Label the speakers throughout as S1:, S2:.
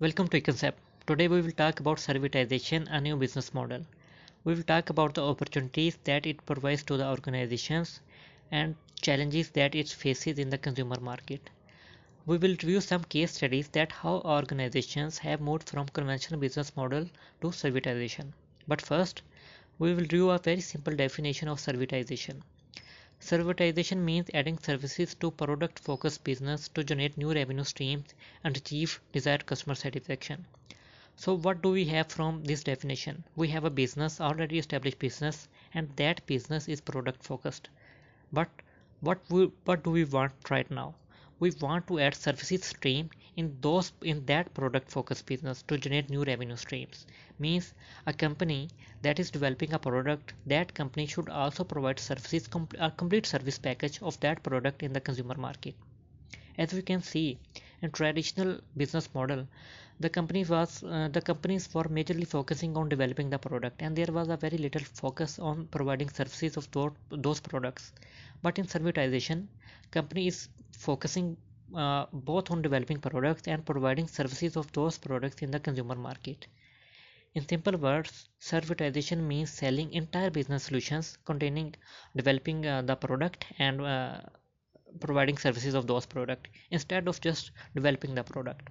S1: Welcome to eConcept. Today we will talk about servitization, a new business model. We will talk about the opportunities that it provides to the organizations and challenges that it faces in the consumer market. We will review some case studies that how organizations have moved from conventional business model to servitization. But first, we will review a very simple definition of servitization. Servitization means adding services to product-focused business to generate new revenue streams and achieve desired customer satisfaction. So what do we have from this definition? We have a business, already established business, and that business is product focused. But what do we want right now? We want to add services stream in that product focused business to generate new revenue streams. Means a company that is developing a product, that company should also provide services, a complete service package of that product in the consumer market. As we can see, in traditional business model, the companies were majorly focusing on developing the product, and there was a very little focus on providing services of those products. But in servitization, company is focusing both on developing products and providing services of those products in the consumer market. In simple words, servitization means selling entire business solutions containing developing the product and providing services of those product instead of just developing the product.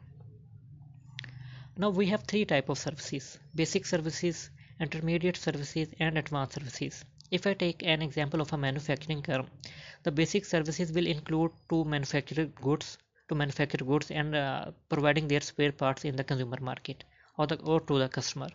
S1: Now we have three type of services: basic services, intermediate services, and advanced services. If I take an example of a manufacturing firm, the basic services will include to manufacture goods and providing their spare parts in the consumer market or to the customer.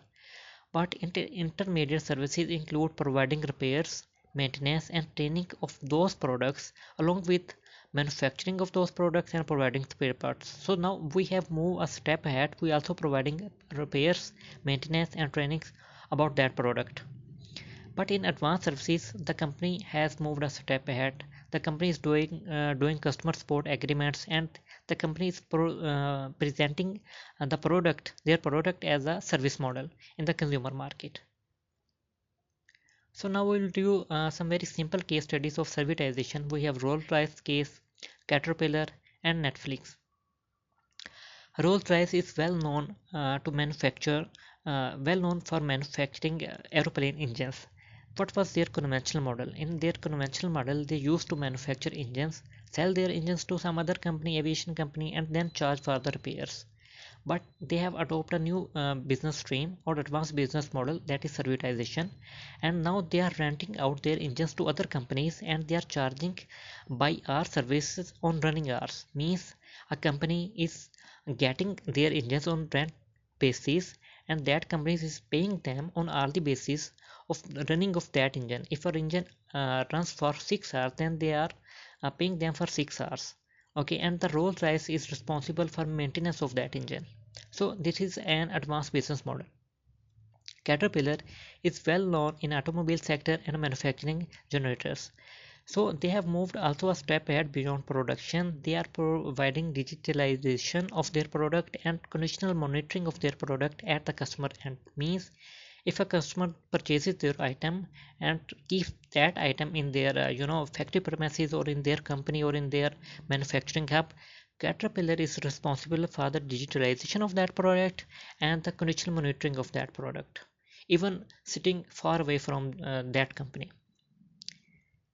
S1: But intermediate services include providing repairs, maintenance, and training of those products along with manufacturing of those products and providing spare parts. So now we have moved a step ahead. We also providing repairs, maintenance, and trainings about that product. But in advanced services, the company has moved a step ahead. The company is doing customer support agreements, and the company is presenting their product as a service model in the consumer market. So now we will do some very simple case studies of servitization. We have Rolls-Royce case, Caterpillar, and Netflix. Rolls-Royce is well known for manufacturing aeroplane engines. What was their conventional model? In their conventional model, they used to manufacture engines, sell their engines to some other company, aviation company, and then charge for the repairs. But they have adopted a new business stream or advanced business model, that is servitization, and now they are renting out their engines to other companies and they are charging by hour services on running hours. Means a company is getting their engines on rent basis, and that company is paying them on hourly basis of running of that engine. If our engine runs for 6 hours, then they are paying them for 6 hours. Okay, and the Rolls-Royce is responsible for maintenance of that engine. So this is an advanced business model. Caterpillar is well known in automobile sector and manufacturing generators. So they have moved also a step ahead beyond production. They are providing digitalization of their product and conditional monitoring of their product at the customer end. Means if a customer purchases their item and keeps that item in their factory premises or in their company or in their manufacturing hub, Caterpillar is responsible for the digitalization of that product and the conditional monitoring of that product, even sitting far away from that company.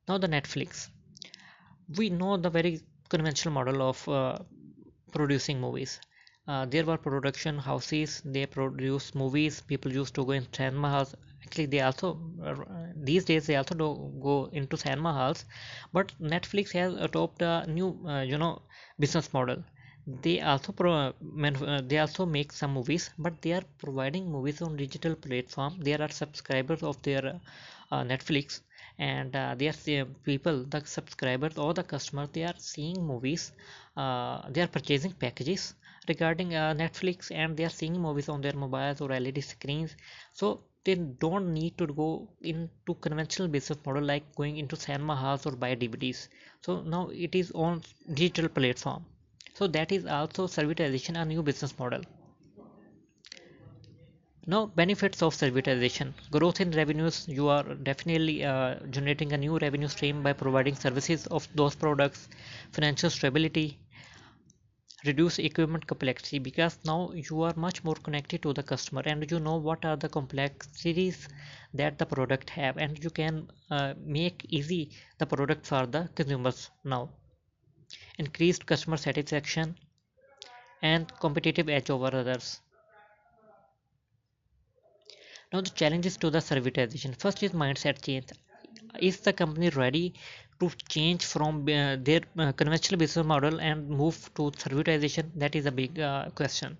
S1: Now the Netflix. We know the very conventional model of producing movies. There were production houses, they produce movies, people used to go in cinema halls. Actually they also these days they also do go into cinema halls, but Netflix has adopted a new business model. They also make some movies, but they are providing movies on digital platform. There are subscribers of their Netflix, and they are people, the subscribers or the customers, they are seeing movies. They are purchasing packages regarding Netflix, and they are seeing movies on their mobiles or LED screens. So they don't need to go into conventional business model like going into cinema halls or buy DVDs. So now it is on digital platform. So that is also servitization, a new business model. Now benefits of servitization: growth in revenues. You are definitely generating a new revenue stream by providing services of those products. Financial stability, reduce equipment complexity, because now you are much more connected to the customer and you know what are the complexities that the product have, and you can make easy the product for the consumers now. Increased customer satisfaction and competitive edge over others. Now the challenges to the servitization. First is mindset change. Is the company ready to change from their conventional business model and move to servitization? That is a big question.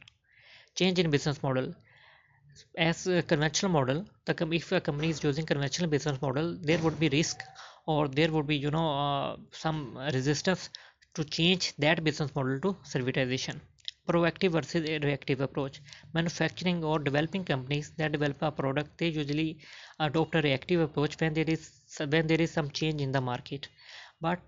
S1: Change in business model. As a conventional model, if a company is using conventional business model, there would be risk, or there would be some resistance to change that business model to servitization. Proactive versus a reactive approach. Manufacturing or developing companies that develop a product, they usually adopt a reactive approach when there is some change in the market. But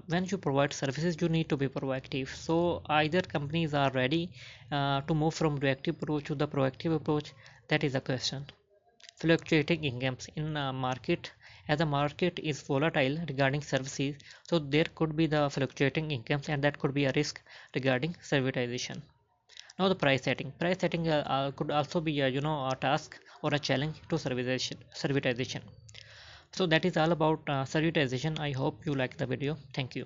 S1: when you provide services, you need to be proactive. So either companies are ready to move from reactive approach to the proactive approach. That is a question. Fluctuating incomes in a market. As the market is volatile regarding services, so there could be the fluctuating incomes, and that could be a risk regarding servitization. Now the price setting could also be a task or a challenge to servitization. So that is all about servitization. I hope you like the video. Thank you.